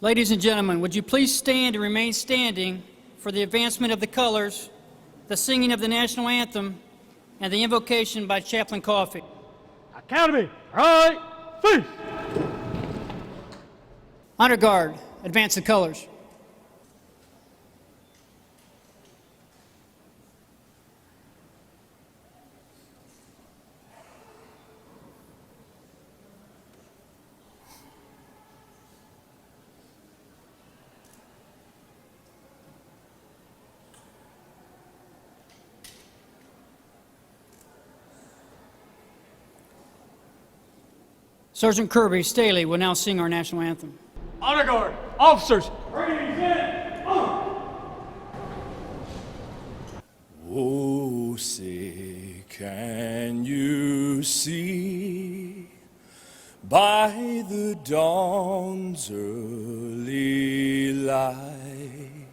Ladies and gentlemen, would you please stand and remain standing for the advancement of the colors, the singing of the national anthem, and the invocation by Chaplain Coffey. Academy, right, face! Honor Guard, advance the colors. Sergeant Kirby Staley will now sing our national anthem. Honor Guard, officers, Oh, say, can you see by the dawn's early light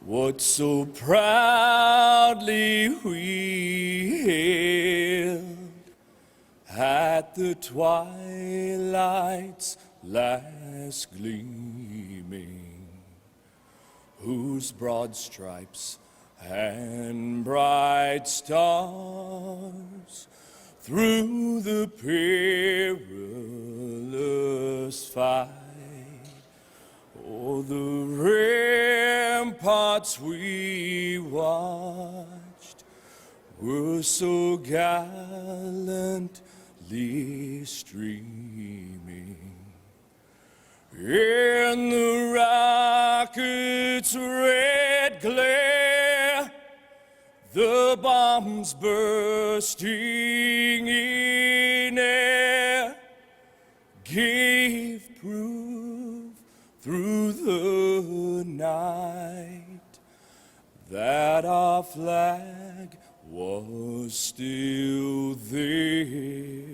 what so proudly we hailed at the twilight's last gleaming, whose broad stripes and bright stars through the perilous fight o'er the ramparts we watched were so gallantly streaming. In the rocket's red glare, the bombs bursting in air gave proof through the night that our flag was still there.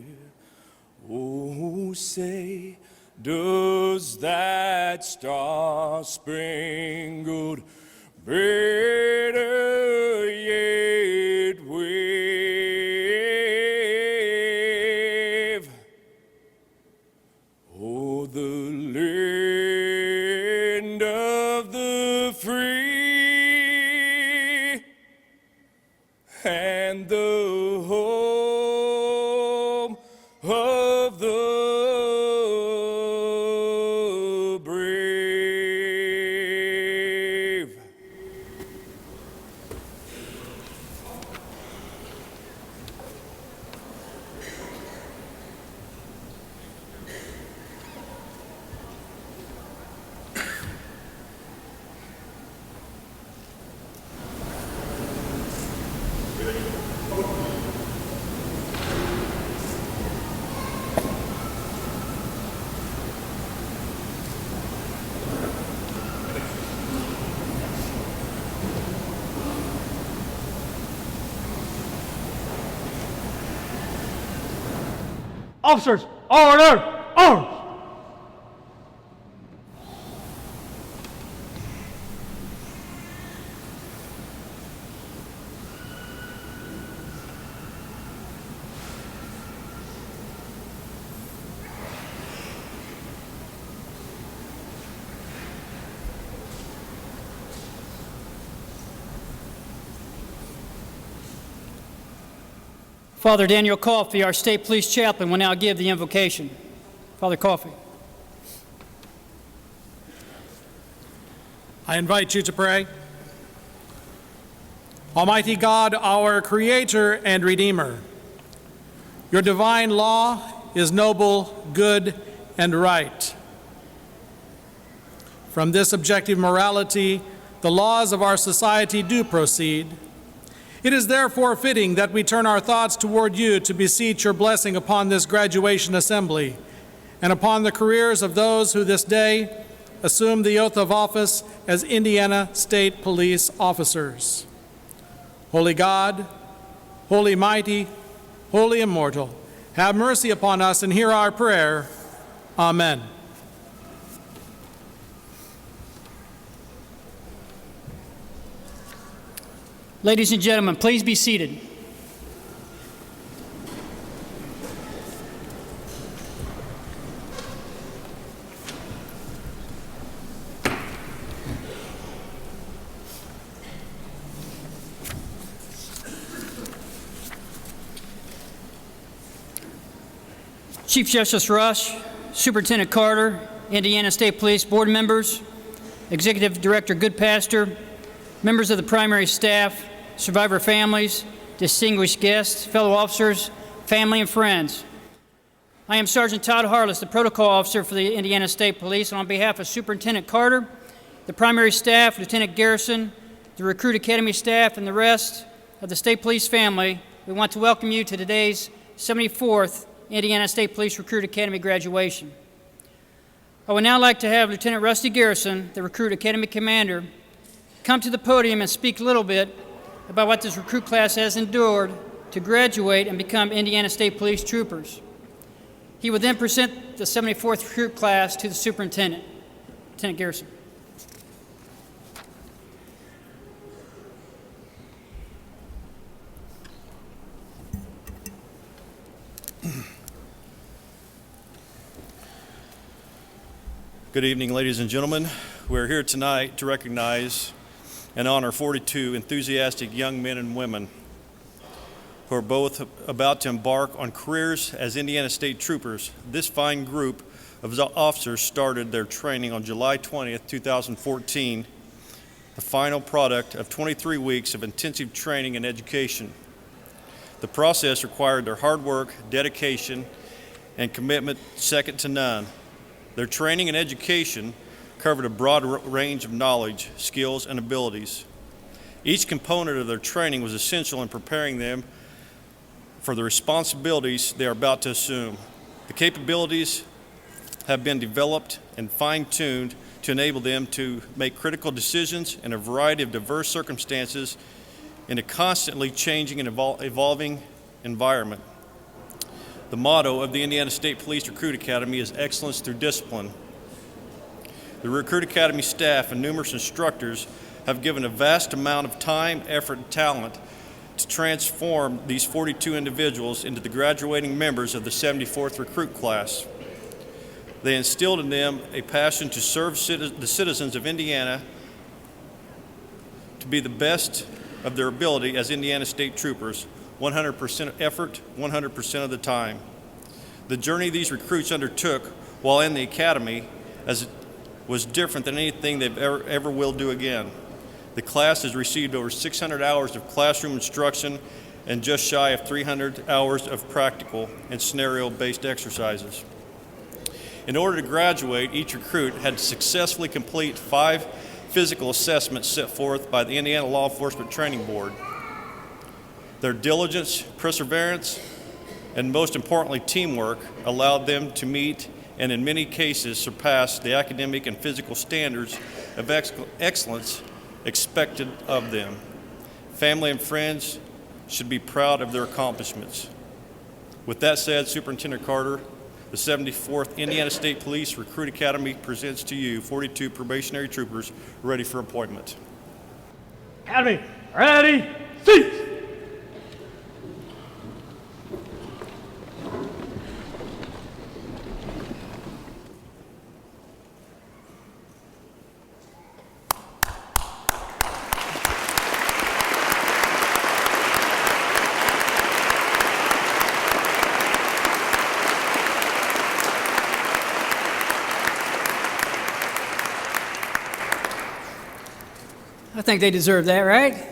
Oh, say, does that star-spangled banner yet wave o'er the land of the free and the home of the officers, order, arms! Father Daniel Coffey, our state police chaplain, will now give the invocation. Father Coffey. I invite you to pray. Almighty God, our Creator and Redeemer, your divine law is noble, good, and right. From this objective morality, the laws of our society do proceed. It is therefore fitting that we turn our thoughts toward you to beseech your blessing upon this graduation assembly and upon the careers of those who this day assume the oath of office as Indiana State Police officers. Holy God, holy mighty, holy immortal, have mercy upon us and hear our prayer. Amen. Ladies and gentlemen, please be seated. Chief Justice Rush, Superintendent Carter, Indiana State Police board members, Executive Director Goodpaster, members of the primary staff, survivor families, distinguished guests, fellow officers, family, and friends. I am Sergeant Todd Harless, the Protocol Officer for the Indiana State Police, and on behalf of Superintendent Carter, the primary staff, Lieutenant Garrison, the Recruit Academy staff, and the rest of the State Police family, we want to welcome you to today's 74th Indiana State Police Recruit Academy graduation. I would now like to have Lieutenant Rusty Garrison, the Recruit Academy Commander, come to the podium and speak a little bit about what this recruit class has endured to graduate and become Indiana State Police troopers. He would then present the 74th recruit class to the Superintendent. Lieutenant Garrison. Good evening, ladies and gentlemen. We're here tonight to recognize and honor 42 enthusiastic young men and women who are both about to embark on careers as Indiana State Troopers. This fine group of officers started their training on July 20th, 2014, the final product of 23 weeks of intensive training and education. The process required their hard work, dedication, and commitment second to none. Their training and education covered a broad range of knowledge, skills, and abilities. Each component of their training was essential in preparing them for the responsibilities they are about to assume. The capabilities have been developed and fine-tuned to enable them to make critical decisions in a variety of diverse circumstances in a constantly changing and evolving environment. The motto of the Indiana State Police Recruit Academy is excellence through discipline. The Recruit Academy staff and numerous instructors have given a vast amount of time, effort, and talent to transform these 42 individuals into the graduating members of the 74th recruit class. They instilled in them a passion to serve the citizens of Indiana to be the best of their ability as Indiana State Troopers, 100% effort, 100% of the time. The journey these recruits undertook while in the academy was different than anything they've ever will do again. The class has received over 600 hours of classroom instruction and just shy of 300 hours of practical and scenario-based exercises. In order to graduate, each recruit had to successfully complete 5 physical assessments set forth by the Indiana Law Enforcement Training Board. Their diligence, perseverance, and most importantly, teamwork allowed them to meet and in many cases surpass the academic and physical standards of excellence expected of them. Family and friends should be proud of their accomplishments. With that said, Superintendent Carter, the 74th Indiana State Police Recruit Academy presents to you 42 probationary troopers ready for appointment. Academy, ready, cease! I think they deserve that, right?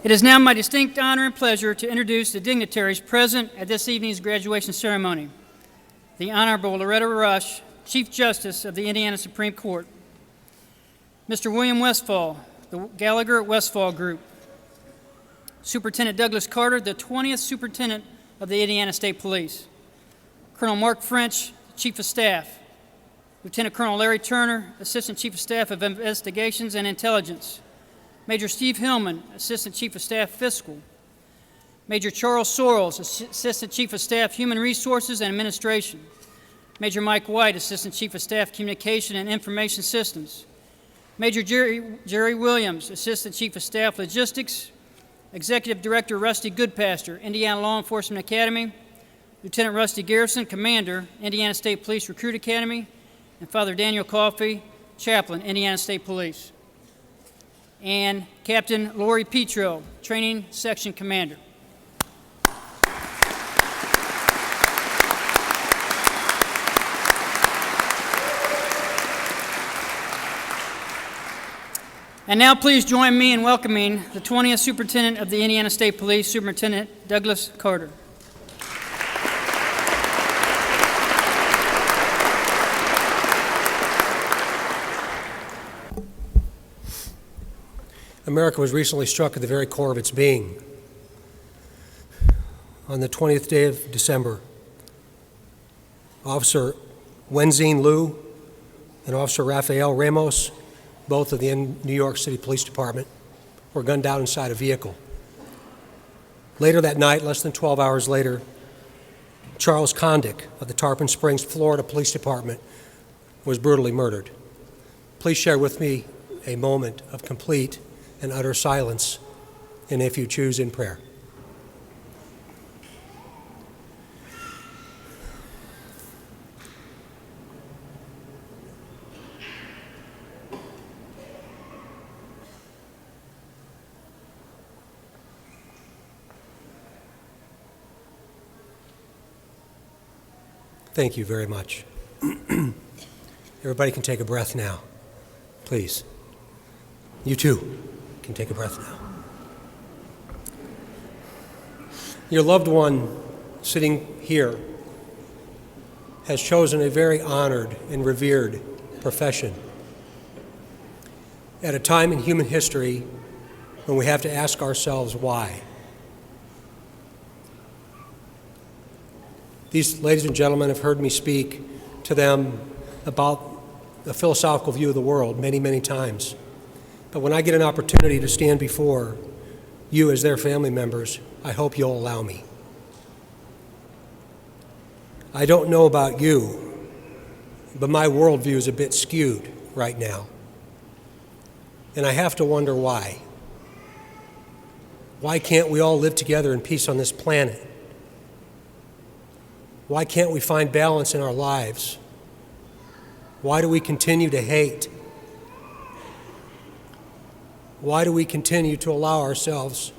It is now my distinct honor and pleasure to introduce the dignitaries present at this evening's graduation ceremony. The Honorable Loretta Rush, Chief Justice of the Indiana Supreme Court. Mr. William Westfall, the Gallagher Westfall Group. Superintendent Douglas Carter, the 20th Superintendent of the Indiana State Police. Colonel Mark French, Chief of Staff. Lieutenant Colonel Larry Turner, Assistant Chief of Staff of Investigations and Intelligence. Major Steve Hillman, Assistant Chief of Staff Fiscal. Major Charles Sorrells, Assistant Chief of Staff Human Resources and Administration. Major Mike White, Assistant Chief of Staff Communication and Information Systems. Major Jerry Williams, Assistant Chief of Staff Logistics. Executive Director Rusty Goodpaster, Indiana Law Enforcement Academy. Lieutenant Rusty Garrison, Commander, Indiana State Police Recruit Academy. And Father Daniel Coffey, Chaplain, Indiana State Police. And Captain Lori Petro, Training Section Commander. And now please join me in welcoming the 20th Superintendent of the Indiana State Police, Superintendent Douglas Carter. America was recently struck at the very core of its being. On the 20th day of December, Officer Wenzine Liu and Officer Rafael Ramos, both of the New York City Police Department, were gunned down inside a vehicle. Later that night, less than 12 hours later, Charles Condick of the Tarpon Springs, Florida Police Department was brutally murdered. Please share with me a moment of complete and utter silence, and if you choose, in prayer. Thank you very much. Everybody can take a breath now, please. You too can take a breath now. Your loved one sitting here has chosen a very honored and revered profession at a time in human history when we have to ask ourselves why. These ladies and gentlemen have heard me speak to them about a philosophical view of the world many, many times. But when I get an opportunity to stand before you as their family members, I hope you'll allow me. I don't know about you, but my worldview is a bit skewed right now. And I have to wonder why. Why can't we all live together in peace on this planet? Why can't we find balance in our lives? Why do we continue to hate? Why do we continue to allow ourselves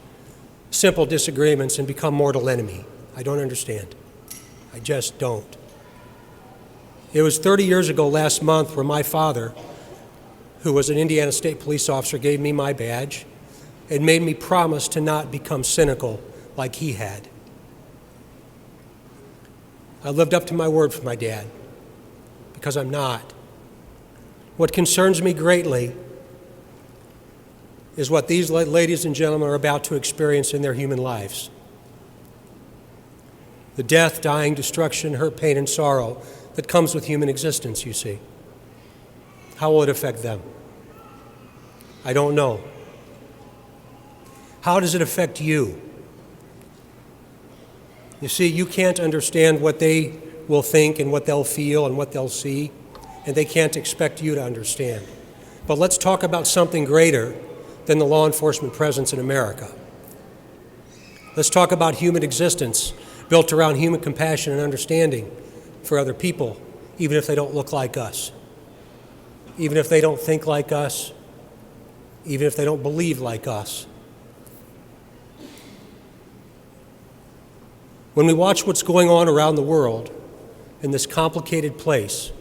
simple disagreements and become mortal enemy? I don't understand. I just don't. It was 30 years ago last month where my father, who was an Indiana State Police officer, gave me my badge and made me promise to not become cynical like he had. I lived up to my word for my dad, because I'm not. What concerns me greatly is what these ladies and gentlemen are about to experience in their human lives. The death, dying, destruction, hurt, pain, and sorrow that comes with human existence, you see. How will it affect them? I don't know. How does it affect you? You see, you can't understand what they will think and what they'll feel and what they'll see, and they can't expect you to understand. But let's talk about something greater than the law enforcement presence in America. Let's talk about human existence built around human compassion and understanding for other people, even if they don't look like us, even if they don't think like us, even if they don't believe like us. When we watch what's going on around the world in this complicated place,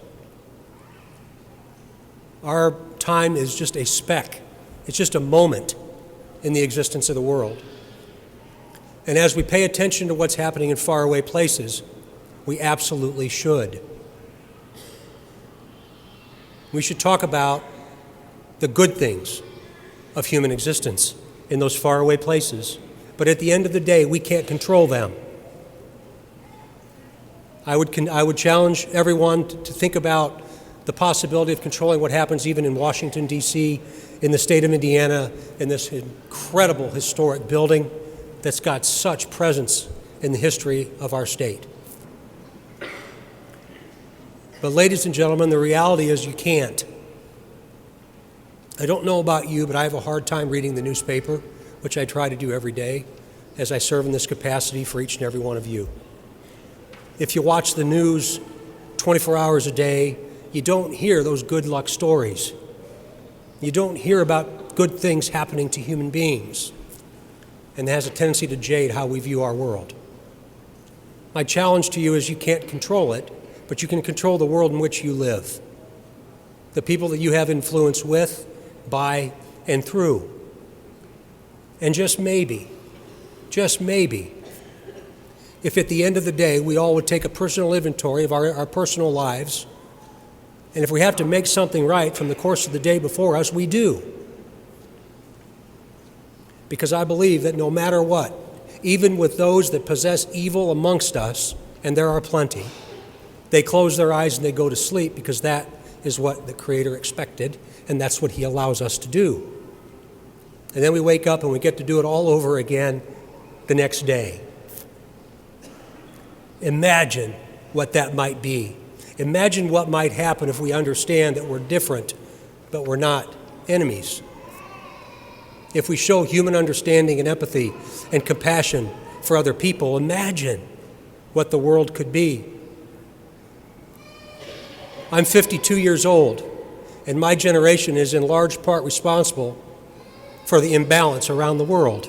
our time is just a speck. It's just a moment in the existence of the world. And as we pay attention to what's happening in faraway places, we absolutely should. We should talk about the good things of human existence in those faraway places. But at the end of the day, we can't control them. I would challenge everyone to think about the possibility of controlling what happens even in Washington, D.C., in the state of Indiana, in this incredible historic building that's got such presence in the history of our state. But ladies and gentlemen, the reality is you can't. I don't know about you, but I have a hard time reading the newspaper, which I try to do every day as I serve in this capacity for each and every one of you. If you watch the news 24 hours a day, you don't hear those good luck stories. You don't hear about good things happening to human beings, and that has a tendency to jade how we view our world. My challenge to you is you can't control it, but you can control the world in which you live, the people that you have influence with, by, and through. And just maybe, if at the end of the day we all would take a personal inventory of our personal lives, and if we have to make something right from the course of the day before us, we do. Because I believe that no matter what, even with those that possess evil amongst us, and there are plenty, they close their eyes and they go to sleep because that is what the Creator expected, and that's what He allows us to do. And then we wake up and we get to do it all over again the next day. Imagine what that might be. Imagine what might happen if we understand that we're different, but we're not enemies. If we show human understanding and empathy and compassion for other people, imagine what the world could be. I'm 52 years old, and my generation is in large part responsible for the imbalance around the world.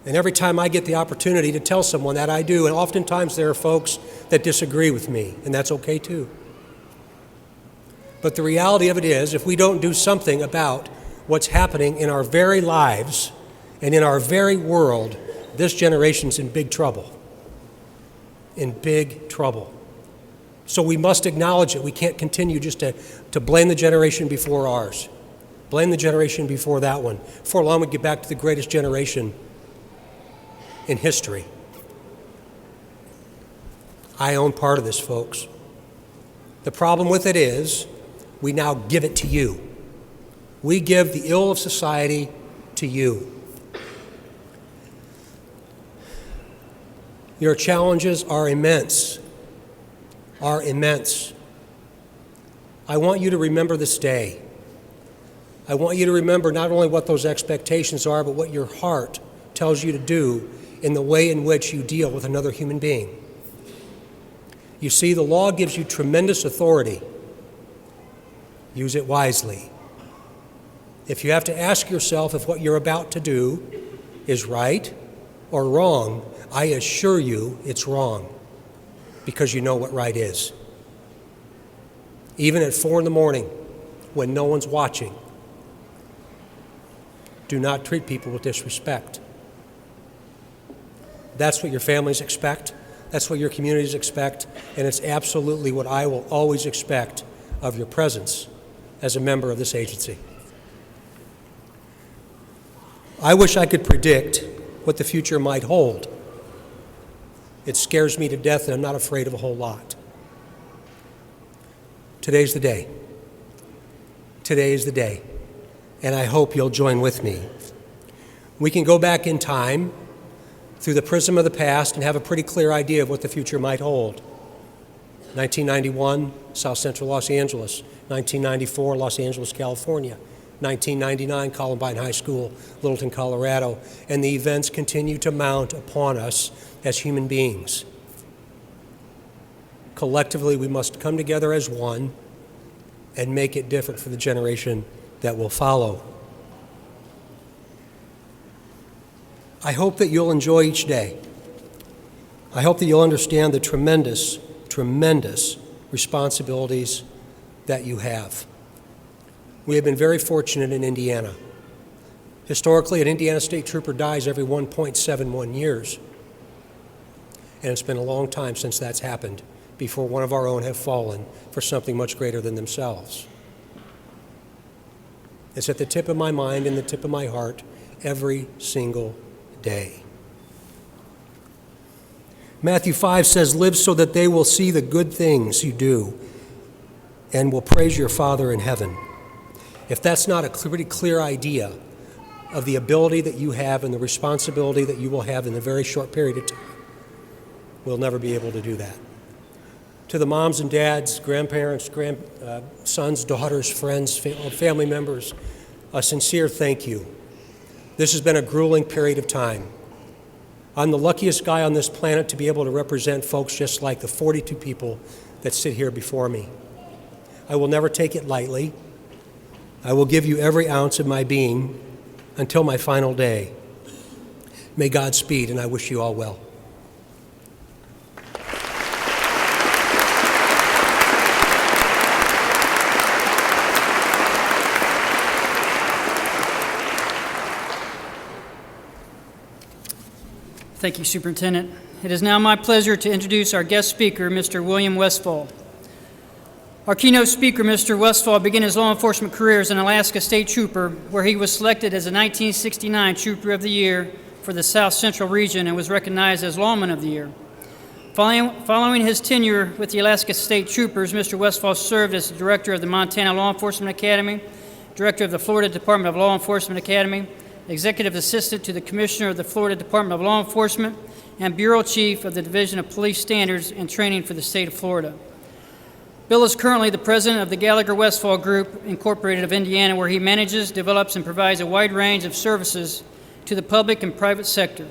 And every time I get the opportunity to tell someone that, I do, and oftentimes there are folks that disagree with me, and that's okay too. But the reality of it is, if we don't do something about what's happening in our very lives and in our very world, this generation's in big trouble. In big trouble. So we must acknowledge it. We can't continue just to blame the generation before ours. Blame the generation before that one. Before long, we get back to the greatest generation in history. I own part of this, folks. The problem with it is we now give it to you. We give the ill of society to you. Your challenges are immense. Are immense. I want you to remember this day. I want you to remember not only what those expectations are, but what your heart tells you to do in the way in which you deal with another human being. You see, the law gives you tremendous authority. Use it wisely. If you have to ask yourself if what you're about to do is right or wrong, I assure you it's wrong, because you know what right is. Even at 4 a.m, when no one's watching, do not treat people with disrespect. That's what your families expect. That's what your communities expect. And it's absolutely what I will always expect of your presence as a member of this agency. I wish I could predict what the future might hold. It scares me to death, and I'm not afraid of a whole lot. Today's the day. Today is the day. And I hope you'll join with me. We can go back in time through the prism of the past and have a pretty clear idea of what the future might hold. 1991, South Central Los Angeles. 1994, Los Angeles, California. 1999, Columbine High School, Littleton, Colorado. And the events continue to mount upon us as human beings. Collectively, we must come together as one and make it different for the generation that will follow. I hope that you'll enjoy each day. I hope that you'll understand the tremendous, tremendous responsibilities that you have. We have been very fortunate in Indiana. Historically, an Indiana State Trooper dies every 1.71 years. And it's been a long time since that's happened, before one of our own have fallen for something much greater than themselves. It's at the tip of my mind and the tip of my heart every single day. Matthew 5 says, "Live so that they will see the good things you do and will praise your Father in heaven." If that's not a pretty clear idea of the ability that you have and the responsibility that you will have in a very short period of time, we'll never be able to do that. To the moms and dads, grandparents, sons, daughters, friends, family members, a sincere thank you. This has been a grueling period of time. I'm the luckiest guy on this planet to be able to represent folks just like the 42 people that sit here before me. I will never take it lightly. I will give you every ounce of my being until my final day. May God speed, and I wish you all well. Thank you, Superintendent. It is now my pleasure to introduce our guest speaker, Mr. William Westfall. Our keynote speaker, Mr. Westfall, began his law enforcement career as an Alaska State Trooper, where he was selected as a 1969 Trooper of the Year for the South Central region and was recognized as Lawman of the Year. Following his tenure with the Alaska State Troopers, Mr. Westfall served as the Director of the Montana Law Enforcement Academy, Director of the Florida Department of Law Enforcement Academy, Executive Assistant to the Commissioner of the Florida Department of Law Enforcement, and Bureau Chief of the Division of Police Standards and Training for the state of Florida. Bill is currently the president of the Gallagher Westfall Group, Incorporated of Indiana, where he manages, develops, and provides a wide range of services to the public and private sector.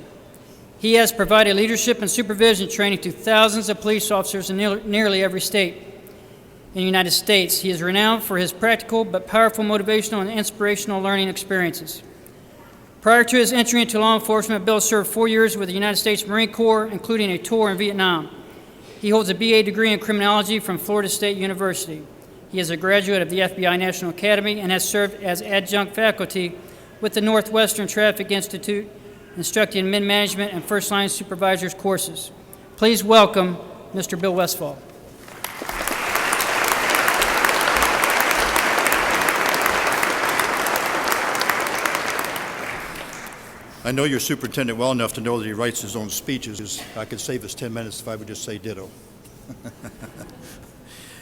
He has provided leadership and supervision training to thousands of police officers in nearly every state in the United States. He is renowned for his practical but powerful motivational and inspirational learning experiences. Prior to his entry into law enforcement, Bill served 4 years with the United States Marine Corps, including a tour in Vietnam. He holds a BA degree in criminology from Florida State University. He is a graduate of the FBI National Academy and has served as adjunct faculty with the Northwestern Traffic Institute, instructing mid-management and first-line supervisors courses. Please welcome Mr. Bill Westfall. I know your superintendent well enough to know that he writes his own speeches. I could save us 10 minutes if I would just say ditto.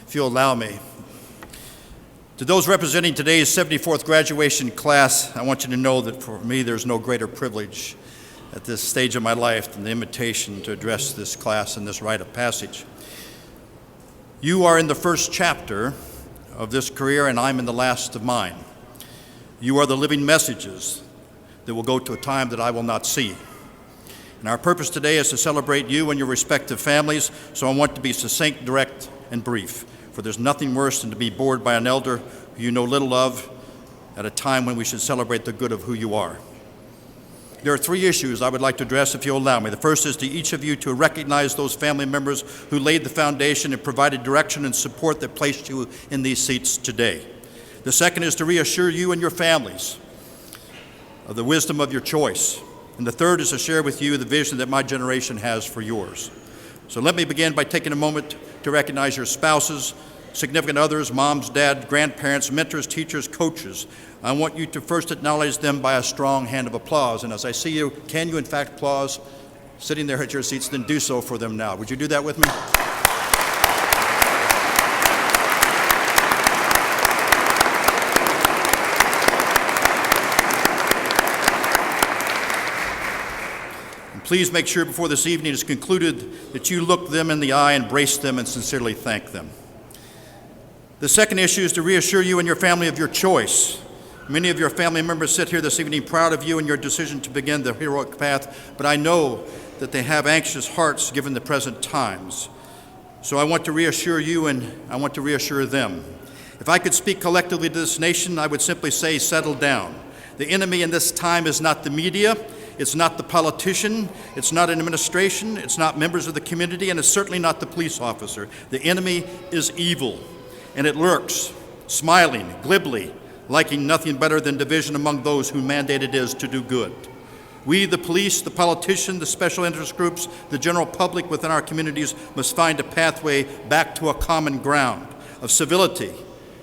If you'll allow me. To those representing today's 74th graduation class, I want you to know that for me there's no greater privilege at this stage of my life than the invitation to address this class in this rite of passage. You are in the first chapter of this career, and I'm in the last of mine. You are the living messages that will go to a time that I will not see. And our purpose today is to celebrate you and your respective families, so I want to be succinct, direct, and brief, for there's nothing worse than to be bored by an elder who you know little of at a time when we should celebrate the good of who you are. There are 3 issues I would like to address if you'll allow me. The first is to each of you to recognize those family members who laid the foundation and provided direction and support that placed you in these seats today. The second is to reassure you and your families of the wisdom of your choice. And the third is to share with you the vision that my generation has for yours. So let me begin by taking a moment to recognize your spouses, significant others, moms, dads, grandparents, mentors, teachers, coaches. I want you to first acknowledge them by a strong hand of applause. And as I see you, can you in fact applause sitting there at your seats? Then do so for them now. Would you do that with me? Please make sure before this evening is concluded that you look them in the eye, embrace them, and sincerely thank them. The second issue is to reassure you and your family of your choice. Many of your family members sit here this evening proud of you and your decision to begin the heroic path, but I know that they have anxious hearts given the present times. So I want to reassure you and I want to reassure them. If I could speak collectively to this nation, I would simply say, settle down. The enemy in this time is not the media, it's not the politician, it's not an administration, it's not members of the community, and it's certainly not the police officer. The enemy is evil, and it lurks, smiling, glibly, liking nothing better than division among those whose mandate it is to do good. We, the police, the politician, the special interest groups, the general public within our communities must find a pathway back to a common ground of civility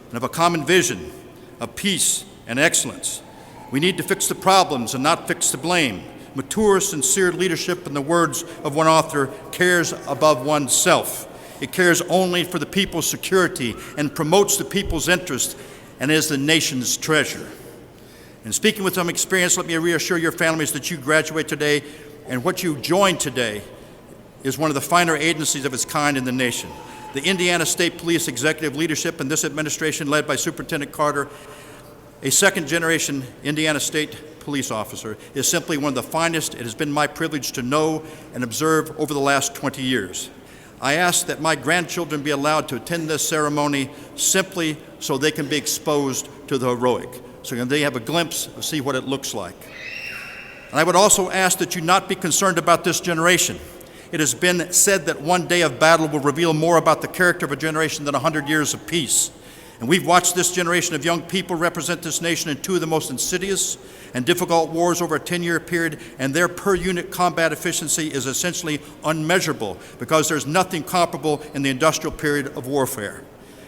and of a common vision of peace and excellence. We need to fix the problems and not fix the blame. Mature, sincere leadership, in the words of one author, cares above oneself. It cares only for the people's security and promotes the people's interest and is the nation's treasure. And speaking with some experience, let me reassure your families that you graduate today and what you join today is one of the finer agencies of its kind in the nation. The Indiana State Police executive leadership in this administration, led by Superintendent Carter, a second-generation Indiana State police officer, is simply one of the finest it has been my privilege to know and observe over the last 20 years. I ask that my grandchildren be allowed to attend this ceremony simply so they can be exposed to the heroic, so they have a glimpse of see what it looks like. And I would also ask that you not be concerned about this generation. It has been said that one day of battle will reveal more about the character of a generation than 100 years of peace. And we've watched this generation of young people represent this nation in two of the most insidious and difficult wars over a 10-year period, and their per-unit combat efficiency is essentially unmeasurable because there's nothing comparable in the industrial period of warfare.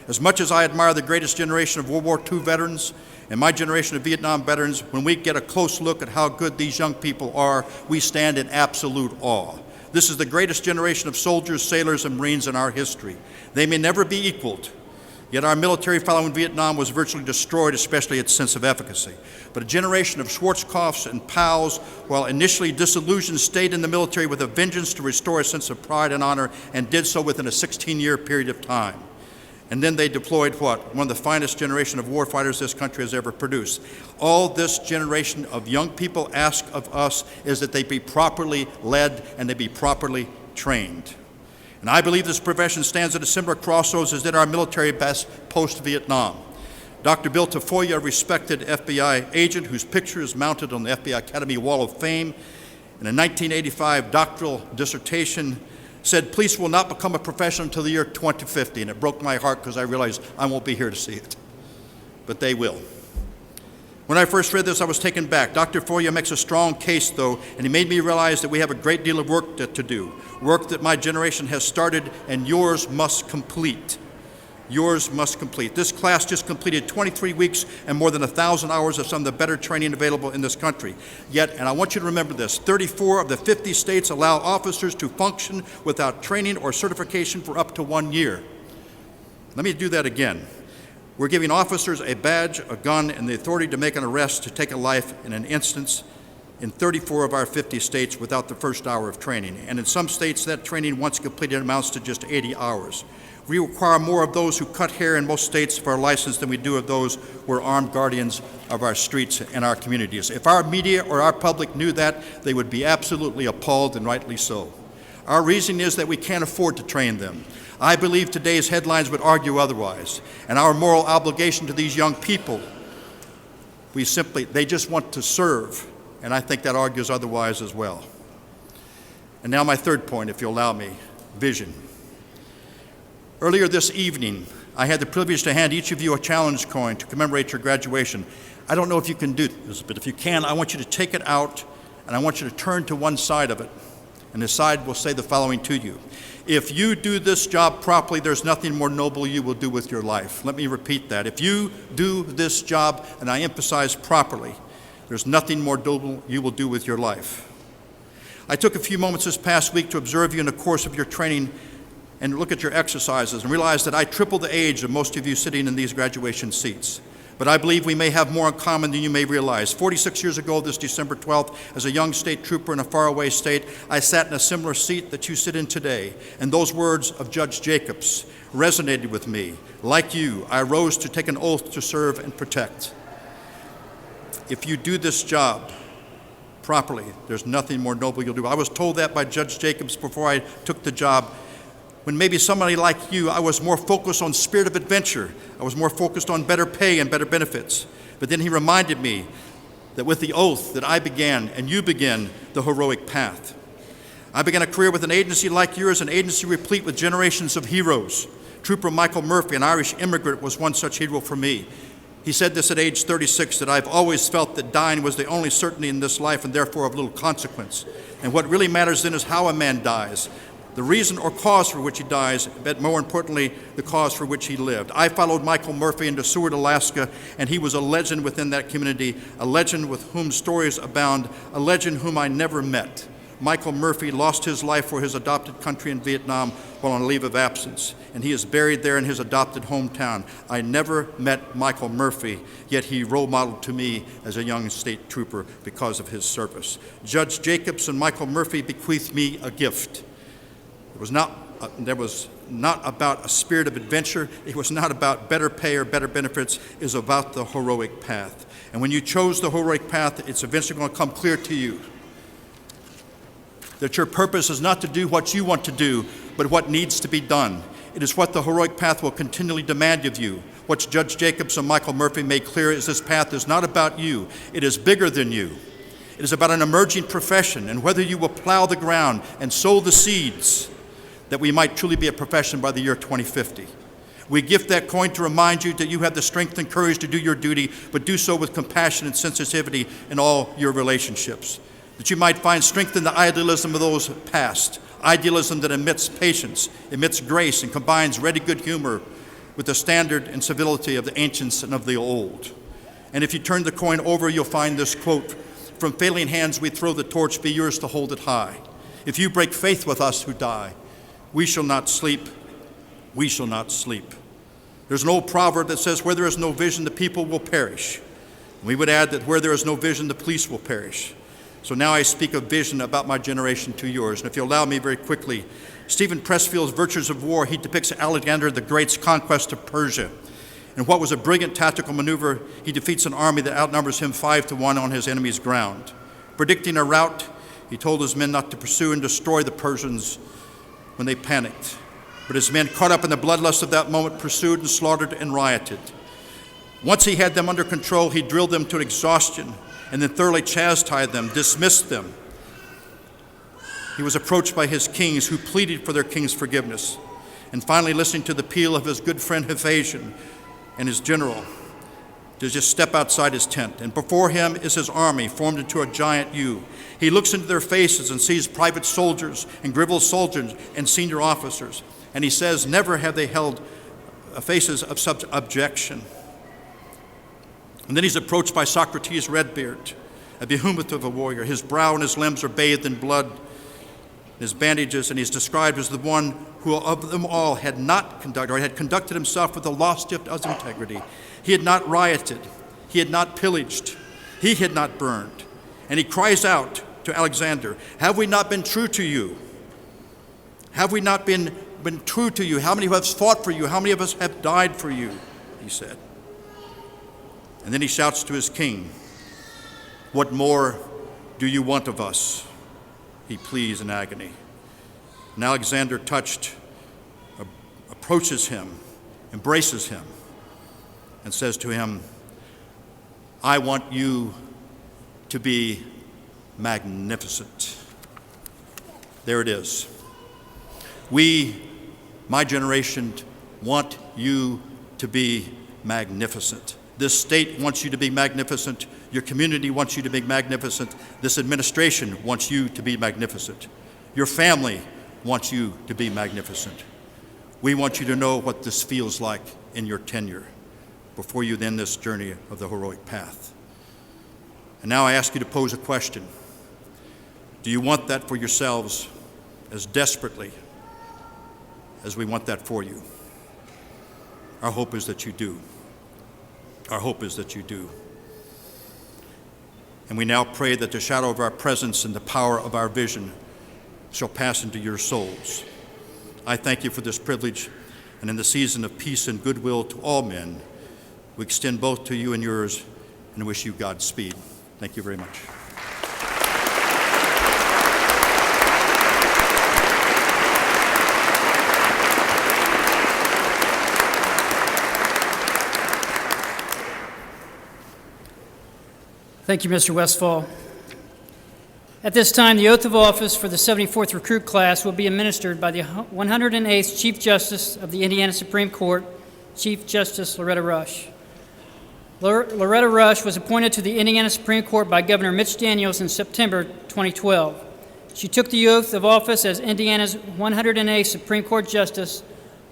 As much as I admire the greatest generation of World War II veterans and my generation of Vietnam veterans, when we get a close look at how good these young people are, we stand in absolute awe. This is the greatest generation of soldiers, sailors, and Marines in our history. They may never be equaled. Yet our military following Vietnam was virtually destroyed, especially its sense of efficacy. But a generation of Schwarzkopfs and POWs, while initially disillusioned, stayed in the military with a vengeance to restore a sense of pride and honor, and did so within a 16-year period of time. And then they deployed what? One of the finest generation of warfighters this country has ever produced. All this generation of young people ask of us is that they be properly led and they be properly trained. And I believe this profession stands at a similar crossroads as did our military best post-Vietnam. Dr. Bill Tafoya, a respected FBI agent whose picture is mounted on the FBI Academy Wall of Fame, in a 1985 doctoral dissertation, said police will not become a profession until the year 2050, and it broke my heart because I realized I won't be here to see it. But they will. When I first read this, I was taken back. Dr. Foya makes a strong case, though, and he made me realize that we have a great deal of work to do, work that my generation has started and yours must complete. Yours must complete. This class just completed 23 weeks and more than 1,000 hours of some of the better training available in this country. Yet, and I want you to remember this, 34 of the 50 states allow officers to function without training or certification for up to 1 year. Let me do that again. We're giving officers a badge, a gun, and the authority to make an arrest to take a life in an instance in 34 of our 50 states without the first hour of training. And in some states, that training, once completed, amounts to just 80 hours. We require more of those who cut hair in most states for our license than we do of those who are armed guardians of our streets and our communities. If our media or our public knew that, they would be absolutely appalled, and rightly so. Our reason is that we can't afford to train them. I believe today's headlines would argue otherwise. And our moral obligation to these young people, they just want to serve. And I think that argues otherwise as well. And now my third point, if you'll allow me, vision. Earlier this evening, I had the privilege to hand each of you a challenge coin to commemorate your graduation. I don't know if you can do this, but if you can, I want you to take it out and I want you to turn to one side of it. And the side will say the following to you. If you do this job properly, there's nothing more noble you will do with your life. Let me repeat that. If you do this job, and I emphasize properly, there's nothing more noble you will do with your life. I took a few moments this past week to observe you in the course of your training and look at your exercises and realize that I tripled the age of most of you sitting in these graduation seats. But I believe we may have more in common than you may realize. 46 years ago, this December 12th, as a young state trooper in a faraway state, I sat in a similar seat that you sit in today. And those words of Judge Jacobs resonated with me. Like you, I rose to take an oath to serve and protect. If you do this job properly, there's nothing more noble you'll do. I was told that by Judge Jacobs before I took the job. When maybe somebody like you, I was more focused on spirit of adventure. I was more focused on better pay and better benefits. But then he reminded me that with the oath that I began and you began the heroic path. I began a career with an agency like yours, an agency replete with generations of heroes. Trooper Michael Murphy, an Irish immigrant, was one such hero for me. He said this at age 36, that I've always felt that dying was the only certainty in this life and therefore of little consequence. And what really matters then is how a man dies. The reason or cause for which he dies, but more importantly, the cause for which he lived. I followed Michael Murphy into Seward, Alaska, and he was a legend within that community, a legend with whom stories abound, a legend whom I never met. Michael Murphy lost his life for his adopted country in Vietnam while on a leave of absence, and he is buried there in his adopted hometown. I never met Michael Murphy, yet he role modeled to me as a young state trooper because of his service. Judge Jacobs and Michael Murphy bequeathed me a gift. It was not about a spirit of adventure. It was not about better pay or better benefits. It was about the heroic path. And when you chose the heroic path, it's eventually going to come clear to you that your purpose is not to do what you want to do, but what needs to be done. It is what the heroic path will continually demand of you. What Judge Jacobs and Michael Murphy made clear is this path is not about you. It is bigger than you. It is about an emerging profession and whether you will plow the ground and sow the seeds that we might truly be a profession by the year 2050. We gift that coin to remind you that you have the strength and courage to do your duty, but do so with compassion and sensitivity in all your relationships. That you might find strength in the idealism of those past, idealism that emits patience, emits grace, and combines ready good humor with the standard and civility of the ancients and of the old. And if you turn the coin over, you'll find this quote, "From failing hands we throw the torch, be yours to hold it high. If you break faith with us who die, we shall not sleep, we shall not sleep." There's an old proverb that says, "Where there is no vision, the people will perish." We would add that where there is no vision, the police will perish. So now I speak of vision about my generation to yours. And if you'll allow me very quickly, Stephen Pressfield's Virtues of War, he depicts Alexander the Great's conquest of Persia. In what was a brilliant tactical maneuver, he defeats an army that outnumbers him 5-1 on his enemy's ground. Predicting a rout, he told his men not to pursue and destroy the Persians when they panicked. But his men, caught up in the bloodlust of that moment, pursued and slaughtered and rioted. Once he had them under control, he drilled them to exhaustion and then thoroughly chastised them, dismissed them. He was approached by his kings who pleaded for their king's forgiveness. And finally, listening to the appeal of his good friend Invocation and his general, to just step outside his tent. And before him is his army formed into a giant U. He looks into their faces and sees private soldiers and grizzled soldiers and senior officers. And he says, never have they held faces of such abjection. And then he's approached by Socrates Redbeard, a behemoth of a warrior. His brow and his limbs are bathed in blood, his bandages, and he's described as the one who of them all had not conducted, or had conducted himself with the lost gift of integrity. He had not rioted, he had not pillaged, he had not burned. And he cries out to Alexander, have we not been true to you? Have we not been true to you? How many of us fought for you? How many of us have died for you? He said. And then he shouts to his king, what more do you want of us? He pleads in agony. And Alexander, touched, approaches him, embraces him, and says to him, I want you to be magnificent. There it is. We, my generation, want you to be magnificent. This state wants you to be magnificent. Your community wants you to be magnificent. This administration wants you to be magnificent. Your family wants you to be magnificent. We want you to know what this feels like in your tenure before you end this journey of the heroic path. And now I ask you to pose a question. Do you want that for yourselves as desperately as we want that for you? Our hope is that you do. Our hope is that you do. And we now pray that the shadow of our presence and the power of our vision shall pass into your souls. I thank you for this privilege, and in the season of peace and goodwill to all men, we extend both to you and yours and wish you Godspeed. Thank you very much. Thank you, Mr. Westfall. At this time, the oath of office for the 74th recruit class will be administered by the 108th Chief Justice of the Indiana Supreme Court, Chief Justice Loretta Rush. Loretta Rush was appointed to the Indiana Supreme Court by Governor Mitch Daniels in September 2012. She took the oath of office as Indiana's 108th Supreme Court Justice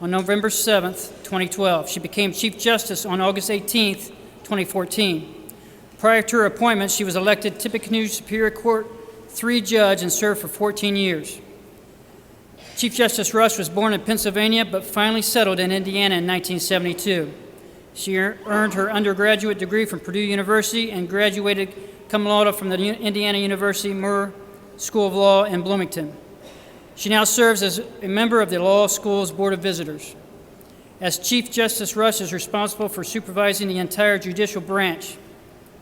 on November 7th, 2012. She became Chief Justice on August 18th, 2014. Prior to her appointment, she was elected Tippecanoe Superior Court III judge and served for 14 years. Chief Justice Rush was born in Pennsylvania but finally settled in Indiana in 1972. She earned her undergraduate degree from Purdue University and graduated cum laude from the Indiana University Moore School of Law in Bloomington. She now serves as a member of the Law School's Board of Visitors. As Chief Justice Rush is responsible for supervising the entire judicial branch.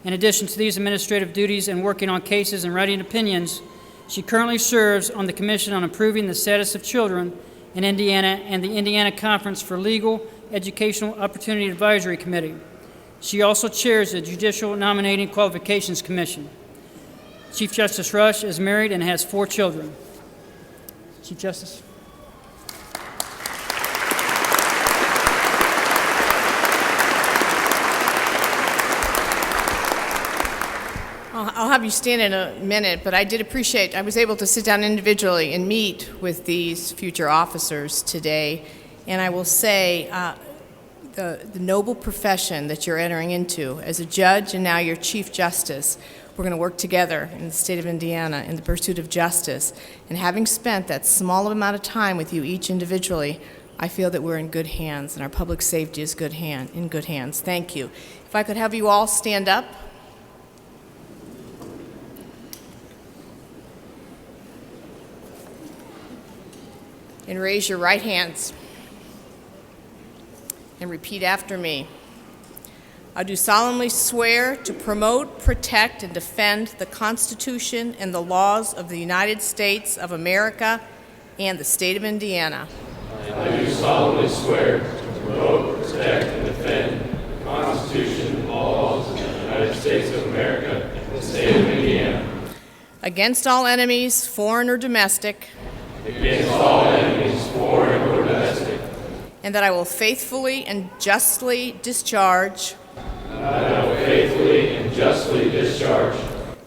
In addition to these administrative duties and working on cases and writing opinions, she currently serves on the Commission on Improving the Status of Children in Indiana and the Indiana Conference for Legal Educational Opportunity Advisory Committee. She also chairs the Judicial Nominating Qualifications Commission. Chief Justice Rush is married and has 4 children. Chief Justice. I'll have you stand in a minute, but I did appreciate, I was able to sit down individually and meet with these future officers today, and I will say the noble profession that you're entering into as a judge and now you're Chief Justice, we're going to work together in the state of Indiana in the pursuit of justice, and having spent that small amount of time with you each individually, I feel that we're in good hands and our public safety is in good hands. Thank you. If I could have you all stand up. And raise your right hands and repeat after me. I do solemnly swear to promote, protect, and defend the Constitution and the laws of the United States of America and the state of Indiana. I do solemnly swear to promote, protect, and defend the Constitution and laws of the United States of America and the state of Indiana. Against all enemies, foreign or domestic. Against all enemies, foreign or domestic. And that I will faithfully and justly discharge.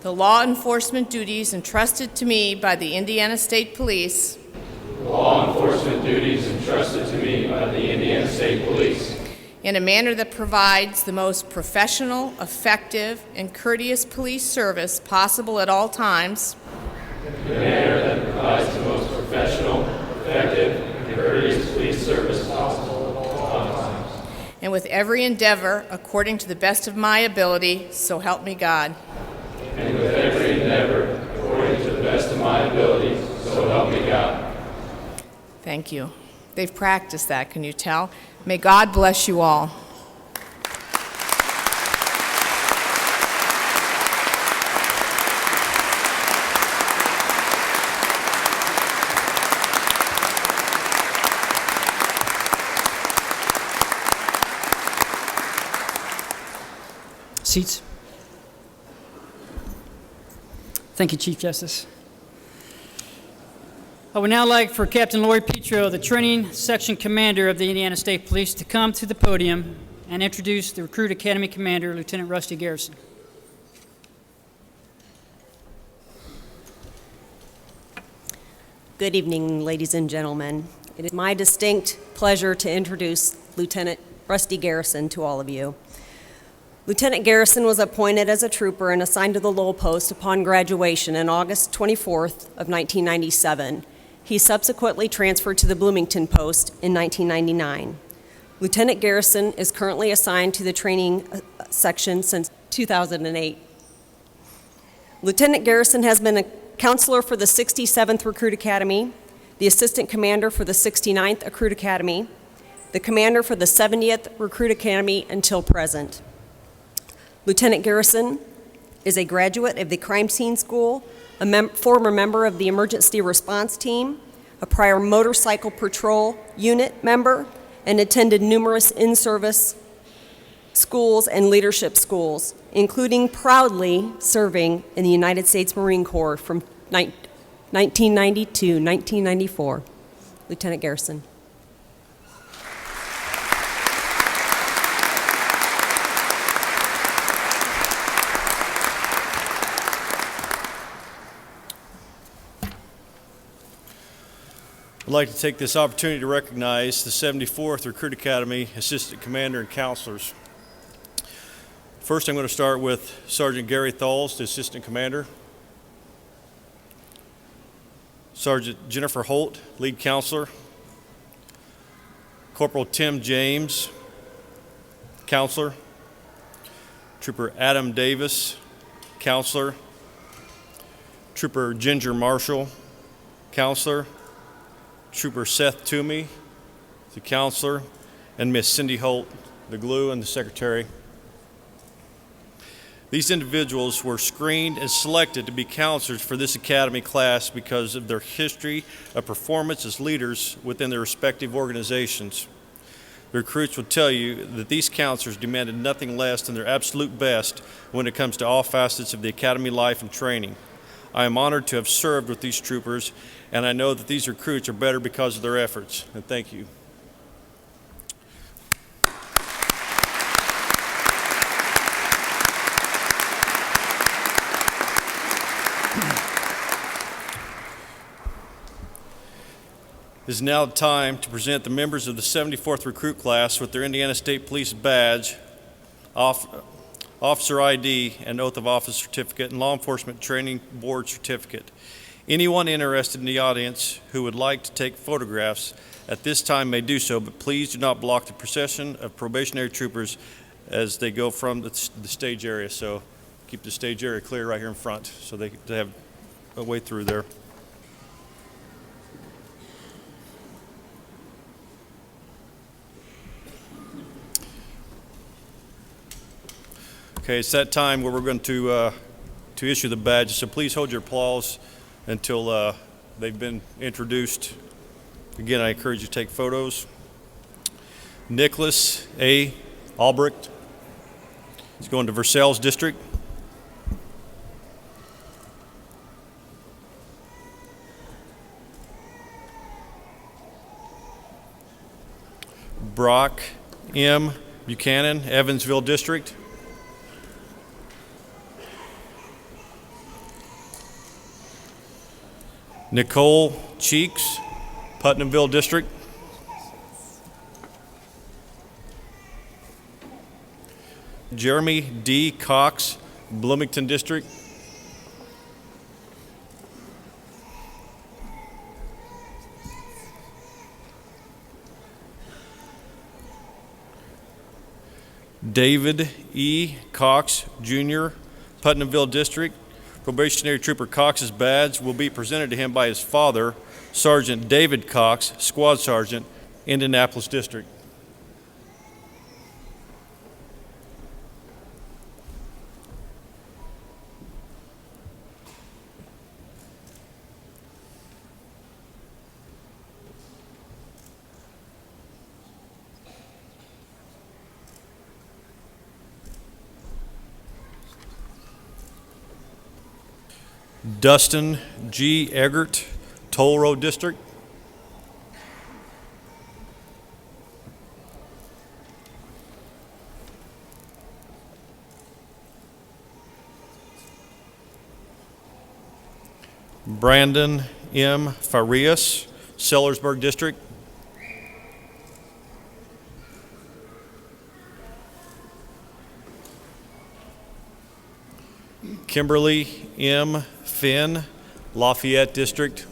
The law enforcement duties entrusted to me by the Indiana State Police. Law enforcement duties entrusted to me by the Indiana State Police. In a manner that provides the most professional, effective, and courteous police service possible at all times. In a manner that provides the most professional, effective, and courteous police service possible at all times. And with every endeavor, according to the best of my ability, so help me God. And with every endeavor, according to the best of my ability, so help me God. Thank you. They've practiced that, can you tell? May God bless you all. Seats. Thank you, Chief Justice. I would now like for Captain Lloyd Petro, the Training Section Commander of the Indiana State Police, to come to the podium and introduce the Recruit Academy Commander, Lieutenant Rusty Garrison. Good evening, ladies and gentlemen. It is my distinct pleasure to introduce Lieutenant Rusty Garrison to all of you. Lieutenant Garrison was appointed as a trooper and assigned to the Lowell Post upon graduation on August 24th of 1997. He subsequently transferred to the Bloomington Post in 1999. Lieutenant Garrison is currently assigned to the training section since 2008. Lieutenant Garrison has been a counselor for the 67th Recruit Academy, the assistant commander for the 69th Recruit Academy, the commander for the 70th Recruit Academy until present. Lieutenant Garrison is a graduate of the Crime Scene School, a former member of the Emergency Response Team, a prior Motorcycle Patrol Unit member, and attended numerous in-service schools and leadership schools, including proudly serving in the United States Marine Corps from 1990 to 1994. Lieutenant Garrison. I'd like to take this opportunity to recognize the 74th Recruit Academy Assistant Commander and Counselors. First, I'm going to start with Sergeant Gary Thalls, the Assistant Commander. Sergeant Jennifer Holt, Lead Counselor. Corporal Tim James, Counselor. Trooper Adam Davis, Counselor. Trooper Ginger Marshall, Counselor. Trooper Seth Toomey, the counselor, and Miss Cindy Holt, the glue and the secretary. These individuals were screened and selected to be counselors for this academy class because of their history of performance as leaders within their respective organizations. The recruits will tell you that these counselors demanded nothing less than their absolute best when it comes to all facets of the academy life and training. I am honored to have served with these troopers, and I know that these recruits are better because of their efforts. And thank you. It is now time to present the members of the 74th recruit class with their Indiana State Police badge, officer ID, and oath of office certificate, and law enforcement training board certificate. Anyone interested in the audience who would like to take photographs at this time may do so, but please do not block the procession of probationary troopers as they go from the stage area. So keep the stage area clear right here in front so they have a way through there. Okay, it's that time where we're going to issue the badges, so please hold your applause until they've been introduced. Again, I encourage you to take photos. Nicholas A. Albrecht is going to Versailles District. Brock M. Buchanan, Evansville District. Nicole Cheeks, Putnamville District. Jeremy D. Cox, Bloomington District. David E. Cox, Jr., Putnamville District. Probationary Trooper Cox's badge will be presented to him by his father, Sergeant David Cox, Squad Sergeant, Indianapolis District. Dustin G. Eggert, Toll Road District. Brandon M. Farias, Sellersburg District. Kimberly M. Finn, Lafayette District.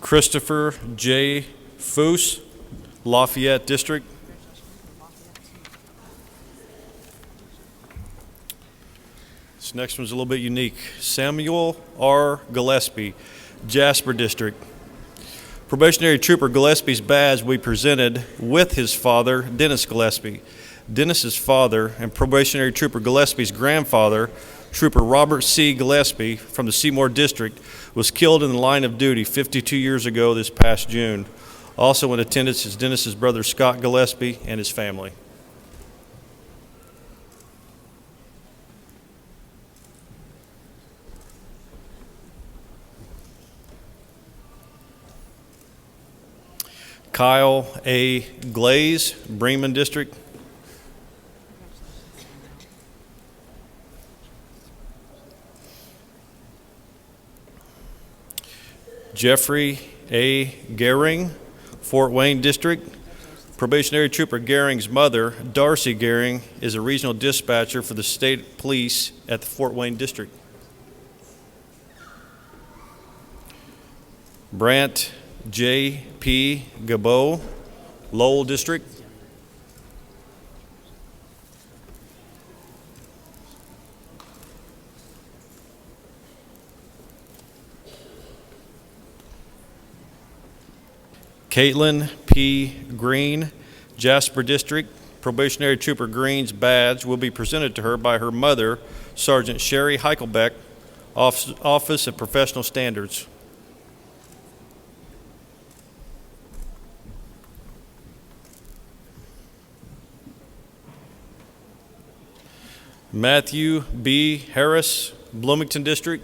Christopher J. Foose, Lafayette District. This next one's a little bit unique. Samuel R. Gillespie, Jasper District. Probationary Trooper Gillespie's badge will be presented with his father, Dennis Gillespie. Dennis's father and Probationary Trooper Gillespie's grandfather, Trooper Robert C. Gillespie from the Seymour District, was killed in the line of duty 52 years ago this past June. Also in attendance is Dennis's brother Scott Gillespie and his family. Kyle A. Glaze, Bremen District. Jeffrey A. Gehring, Fort Wayne District. Probationary Trooper Gehring's mother, Darcy Gehring, is a regional dispatcher for the state police at the Fort Wayne District. Brant J. P. Gabo, Lowell District. Caitlin P. Green, Jasper District. Probationary Trooper Green's badge will be presented to her by her mother, Sergeant Sherry Heichelbeck, Office of Professional Standards. Matthew B. Harris, Bloomington District.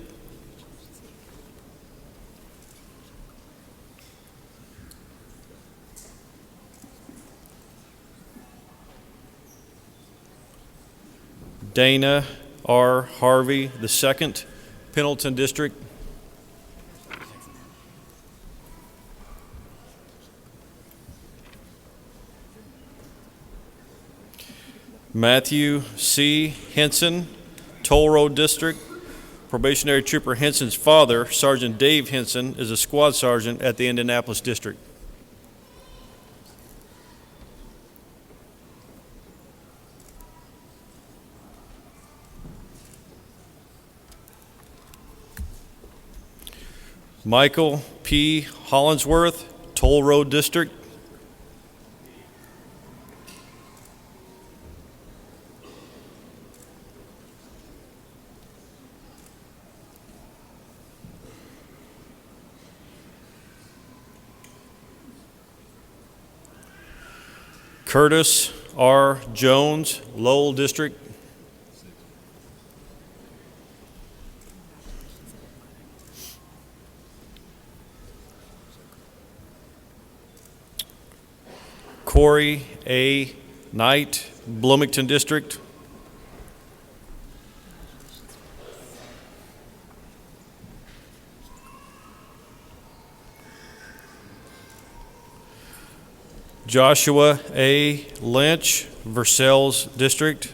Dana R. Harvey II, Pendleton District. Matthew C. Henson, Toll Road District. Probationary Trooper Henson's father, Sergeant Dave Henson, is a squad sergeant at the Indianapolis District. Michael P. Hollinsworth, Toll Road District. Curtis R. Jones, Lowell District. Corey A. Knight, Bloomington District. Joshua A. Lynch, Versailles District.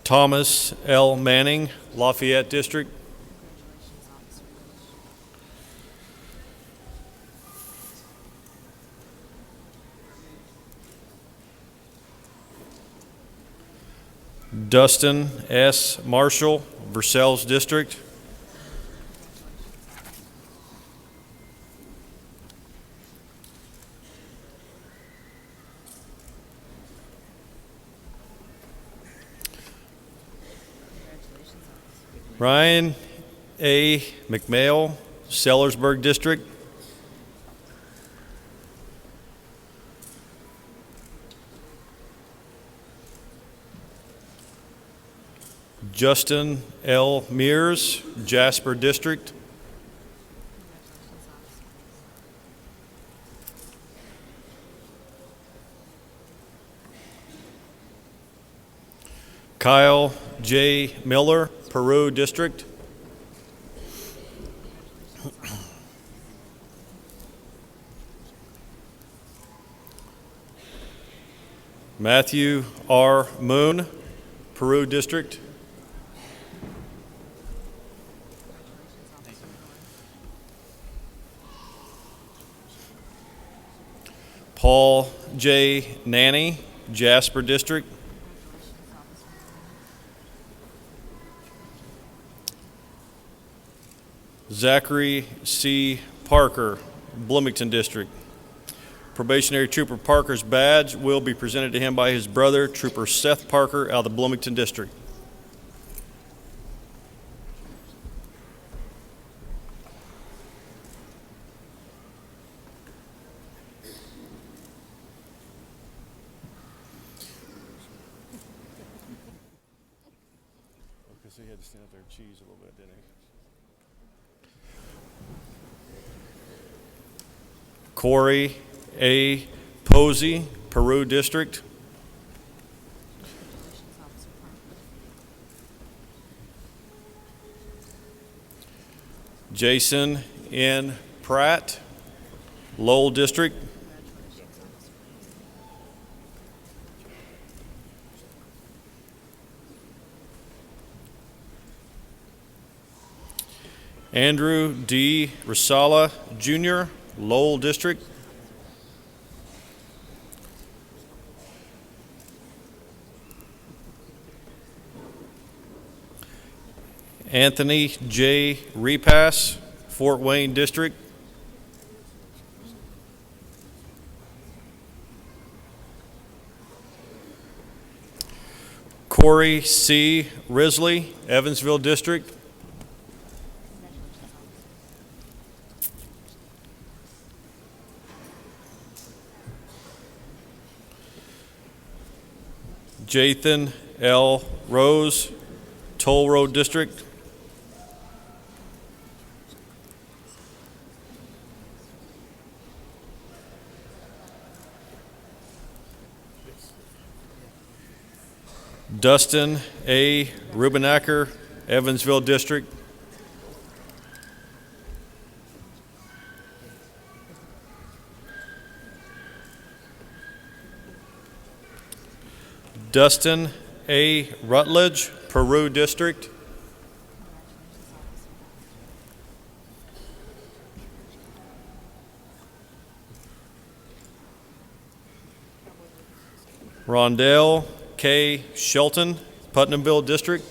Thomas L. Manning, Lafayette District. Dustin S. Marshall, Versailles District. Ryan A. McMail, Sellersburg District. Justin L. Mears, Jasper District. Kyle J. Miller, Peru District. Matthew R. Moon, Peru District. Paul J. Nanny, Jasper District. Zachary C. Parker, Bloomington District. Probationary Trooper Parker's badge will be presented to him by his brother, Trooper Seth Parker, out of the Bloomington District. Because he had to stand up there and cheese a little bit, didn't he? Corey A. Posey, Peru District. Jason N. Pratt, Lowell District. Andrew D. Risala, Jr., Lowell District. Anthony J. Repass, Fort Wayne District. Corey C. Risley, Evansville District. Jathan L. Rose, Toll Road District. Dustin A. Rubenacker, Evansville District. Dustin A. Rutledge, Peru District. Rondell K. Shelton, Putnamville District.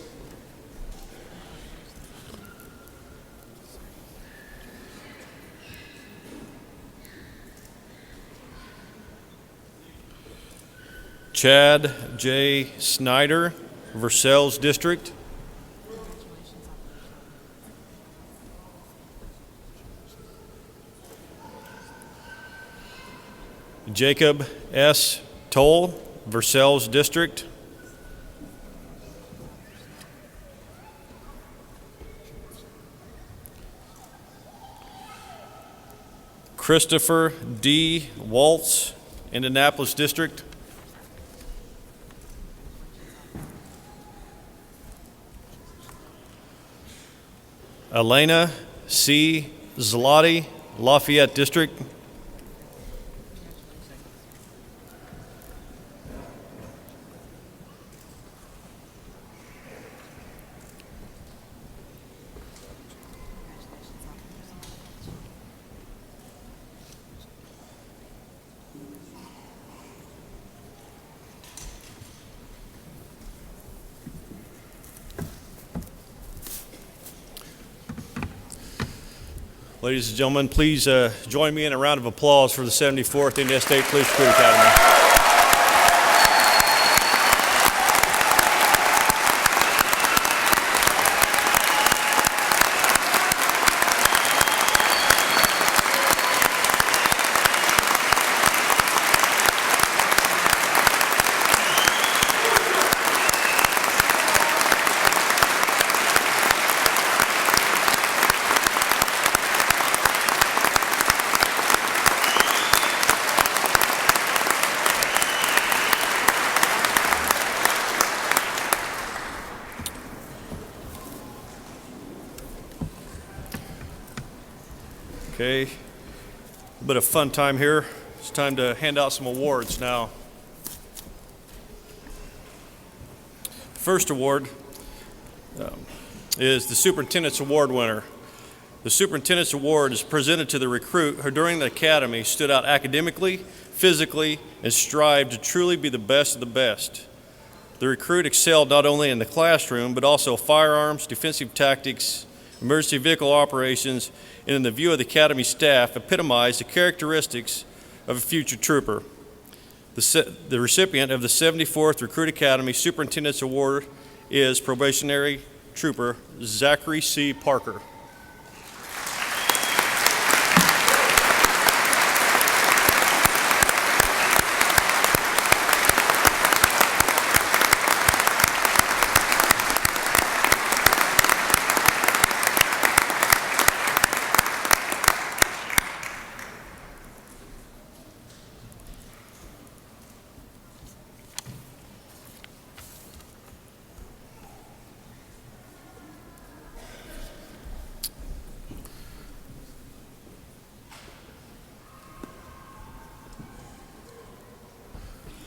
Chad J. Snyder, Versailles District. Jacob S. Toll, Versailles District. Christopher D. Waltz, Indianapolis District. Elena C. Zloty, Lafayette District. Ladies and gentlemen, please join me in a round of applause for the 74th Indiana State Police Recruit Academy. Okay, a bit of fun time here. It's time to hand out some awards now. First award is the Superintendent's Award winner. The Superintendent's Award is presented to the recruit who during the academy stood out academically, physically, and strived to truly be the best of the best. The recruit excelled not only in the classroom, but also firearms, defensive tactics, emergency vehicle operations, and in the view of the Academy staff, epitomized the characteristics of a future trooper. The recipient of the 74th Recruit Academy Superintendent's Award is probationary trooper Zachary C. Parker.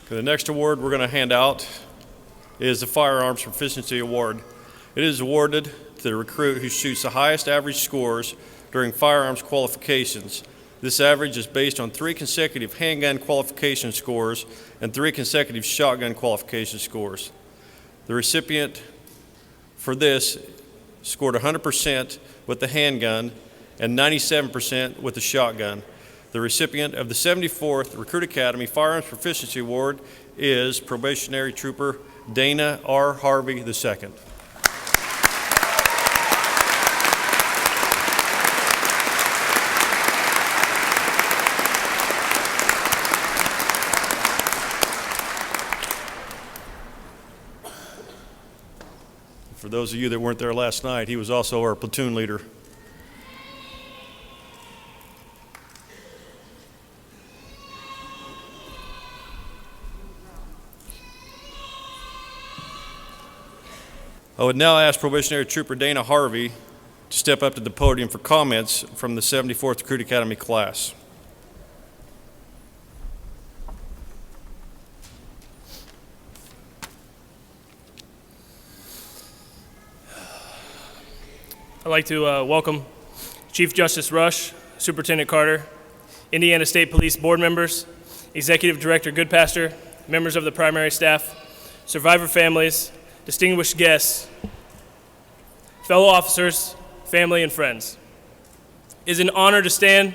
The next award we're going to hand out is the Firearms Proficiency Award. It is awarded to the recruit who shoots the highest average scores during firearms qualifications. This average is based on 3 consecutive handgun qualification scores and 3 consecutive shotgun qualification scores. The recipient for this scored 100% with the handgun and 97% with the shotgun. The recipient of the 74th Recruit Academy Firearms Proficiency Award is probationary trooper Dana R. Harvey II. For those of you that weren't there last night, he was also our platoon leader. I would now ask Probationary Trooper Dana Harvey to step up to the podium for comments from the 74th Recruit Academy class. I'd like to welcome Chief Justice Rush, Superintendent Carter, Indiana State Police board members, Executive Director Goodpaster, members of the primary staff, survivor families, distinguished guests, fellow officers, family, and friends. It is an honor to stand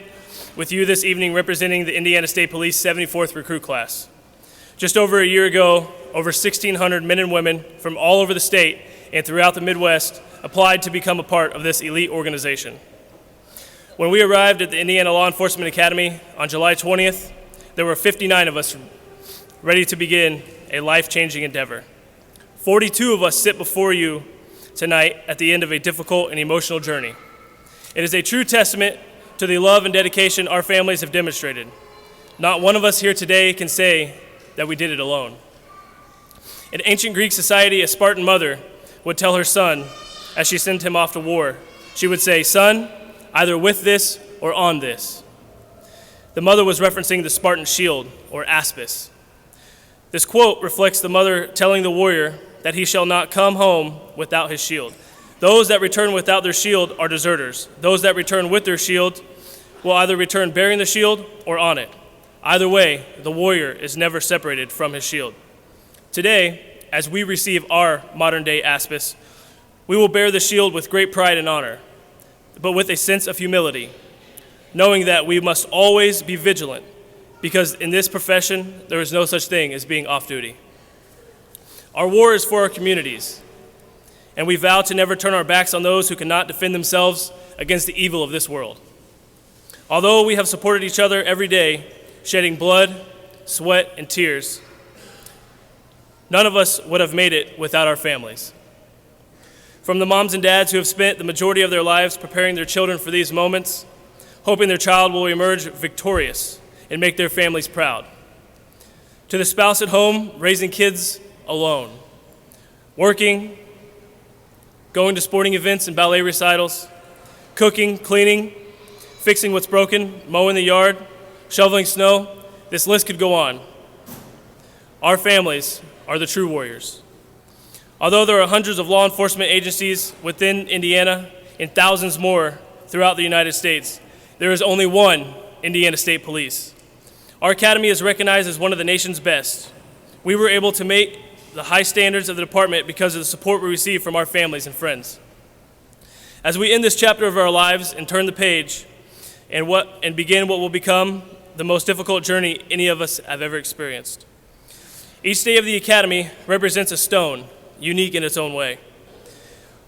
with you this evening representing the Indiana State Police 74th Recruit Class. Just over a year ago, over 1,600 men and women from all over the state and throughout the Midwest applied to become a part of this elite organization. When we arrived at the Indiana Law Enforcement Academy on July 20th, there were 59 of us ready to begin a life-changing endeavor. 42 of us sit before you tonight at the end of a difficult and emotional journey. It is a true testament to the love and dedication our families have demonstrated. Not one of us here today can say that we did it alone. In ancient Greek society, a Spartan mother would tell her son as she sent him off to war, she would say, "Son, either with this or on this." The mother was referencing the Spartan shield, or aspis. This quote reflects the mother telling the warrior that he shall not come home without his shield. Those that return without their shield are deserters. Those that return with their shield will either return bearing the shield or on it. Either way, the warrior is never separated from his shield. Today, as we receive our modern-day aspis, we will bear the shield with great pride and honor, but with a sense of humility, knowing that we must always be vigilant, because in this profession, there is no such thing as being off-duty. Our war is for our communities, and we vow to never turn our backs on those who cannot defend themselves against the evil of this world. Although we have supported each other every day, shedding blood, sweat, and tears, none of us would have made it without our families. From the moms and dads who have spent the majority of their lives preparing their children for these moments, hoping their child will emerge victorious and make their families proud. To the spouse at home raising kids alone, working, going to sporting events and ballet recitals, cooking, cleaning, fixing what's broken, mowing the yard, shoveling snow, this list could go on. Our families are the true warriors. Although there are hundreds of law enforcement agencies within Indiana and thousands more throughout the United States, there is only one Indiana State Police. Our academy is recognized as one of the nation's best. We were able to make the high standards of the department because of the support we receive from our families and friends. As we end this chapter of our lives and turn the page and begin what will become the most difficult journey any of us have ever experienced. Each day of the academy represents a stone, unique in its own way.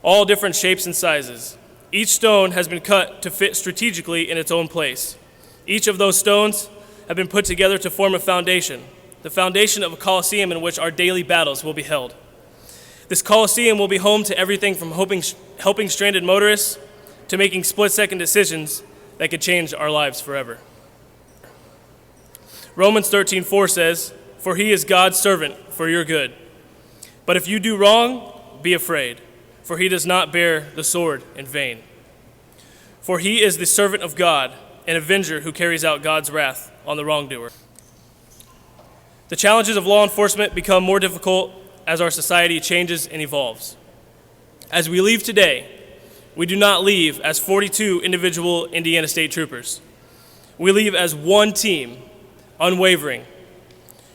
All different shapes and sizes. Each stone has been cut to fit strategically in its own place. Each of those stones have been put together to form a foundation, the foundation of a coliseum in which our daily battles will be held. This coliseum will be home to everything from helping stranded motorists to making split-second decisions that could change our lives forever. Romans 13:4 says, "For he is God's servant for your good. But if you do wrong, be afraid, for he does not bear the sword in vain. For he is the servant of God, an avenger who carries out God's wrath on the wrongdoer." The challenges of law enforcement become more difficult as our society changes and evolves. As we leave today, we do not leave as 42 individual Indiana State Troopers. We leave as one team, unwavering,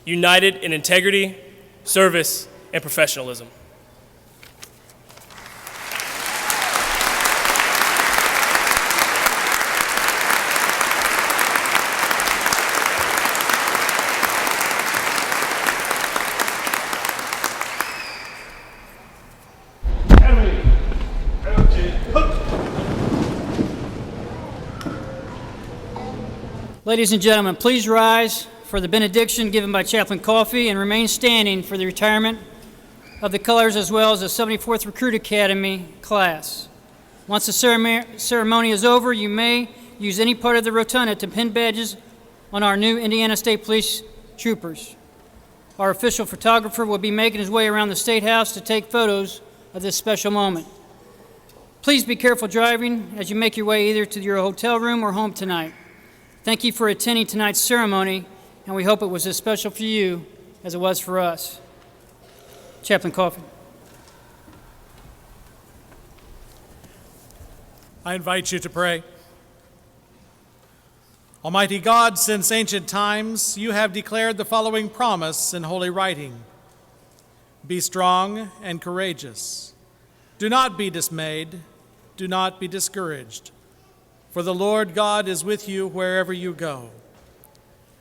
united in integrity, service, and professionalism. Ladies and gentlemen, please rise for the benediction given by Chaplain Coffey and remain standing for the retirement of the colors as well as the 74th Recruit Academy class. Once the ceremony is over, you may use any part of the rotunda to pin badges on our new Indiana State Police troopers. Our official photographer will be making his way around the State House to take photos of this special moment. Please be careful driving as you make your way either to your hotel room or home tonight. Thank you for attending tonight's ceremony, and we hope it was as special for you as it was for us. Chaplain Coffin. I invite you to pray. Almighty God, since ancient times, you have declared the following promise in holy writing. Be strong and courageous. Do not be dismayed. Do not be discouraged. For the Lord God is with you wherever you go.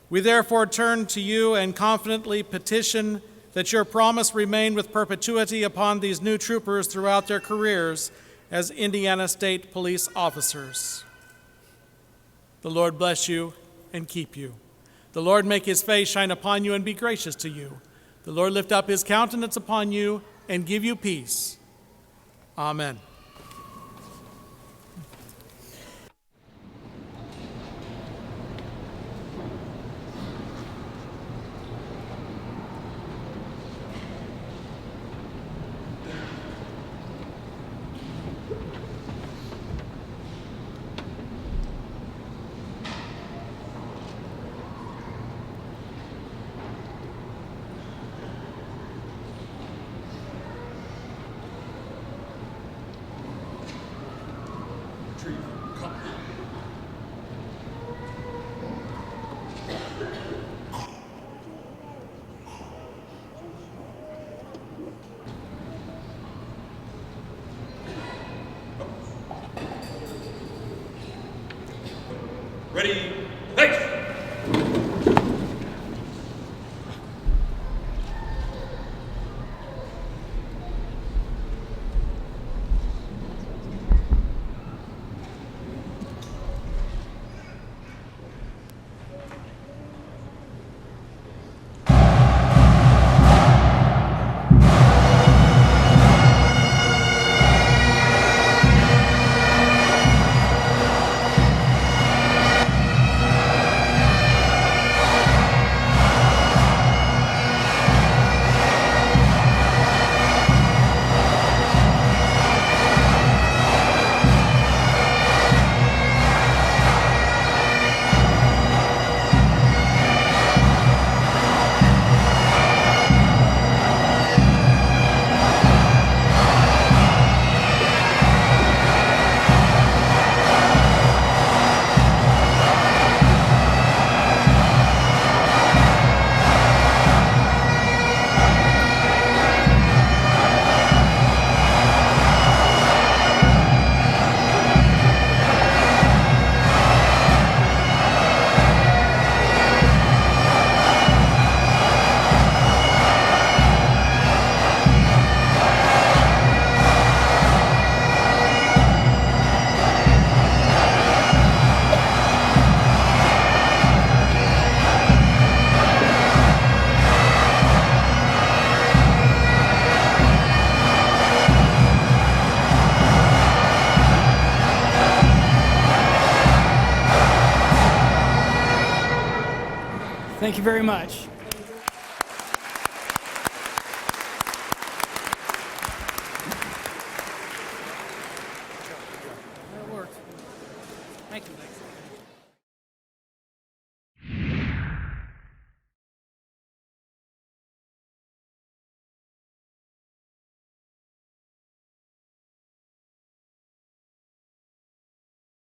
We therefore turn to you and confidently petition that your promise remain with perpetuity upon these new troopers throughout their careers as Indiana State Police officers. The Lord bless you and keep you. The Lord make his face shine upon you and be gracious to you. The Lord lift up his countenance upon you and give you peace. Amen. Ready, thanks! Thank you very much.